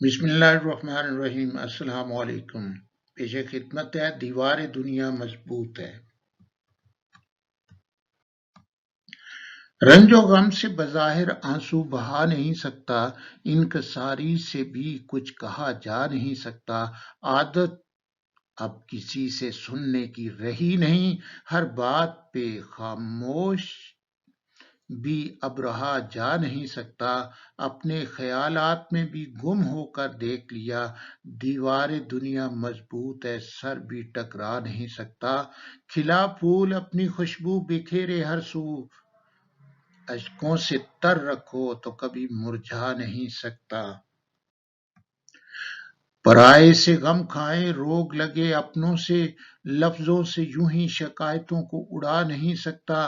بسم اللہ الرحمن الرحیم۔ السلام علیکم۔ پیش خدمت ہے دیوار دنیا مضبوط ہے۔ رنج و غم سے بظاہر آنسو بہا نہیں سکتا، انکساری سے بھی کچھ کہا جا نہیں سکتا۔ عادت اب کسی سے سننے کی رہی نہیں، ہر بات پہ خاموش بھی اب رہا جا نہیں سکتا۔ اپنے خیالات میں بھی گم ہو کر دیکھ لیا، دیوار دنیا مضبوط ہے، سر بھی ٹکرا نہیں سکتا۔ کھلا پھول اپنی خوشبو بکھیرے ہر سو، اشکوں سے تر رکھو تو کبھی مرجھا نہیں سکتا۔ پرائے سے غم کھائے روگ لگے اپنوں سے، لفظوں سے یوں ہی شکایتوں کو اڑا نہیں سکتا۔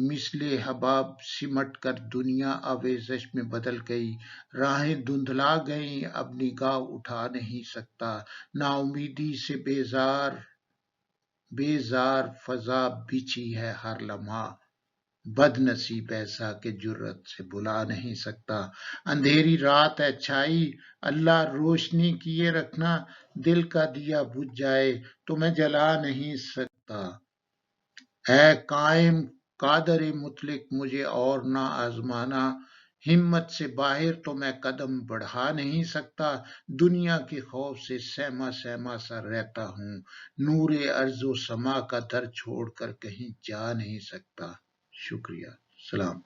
مثل حباب سمٹ کر دنیا آویزش میں بدل گئی، راہیں دھندلا گئیں اب نگاہ اٹھا نہیں سکتا۔ نا امیدی سے بیزار فضا بچھی ہے ہر لمحہ، بد نصیب ایسا کہ جرأت سے بلا نہیں سکتا۔ اندھیری رات ہے چھائی، اللہ روشنی کیے رکھنا، دل کا دیا بجھ جائے تو میں جلا نہیں سکتا۔ اے قائم قادر مطلق مجھے اور نہ آزمانا، ہمت سے باہر تو میں قدم بڑھا نہیں سکتا۔ دنیا کے خوف سے سہما سہما سا رہتا ہوں، نور ارض و سما کا در چھوڑ کر کہیں جا نہیں سکتا۔ شکریہ۔ سلام۔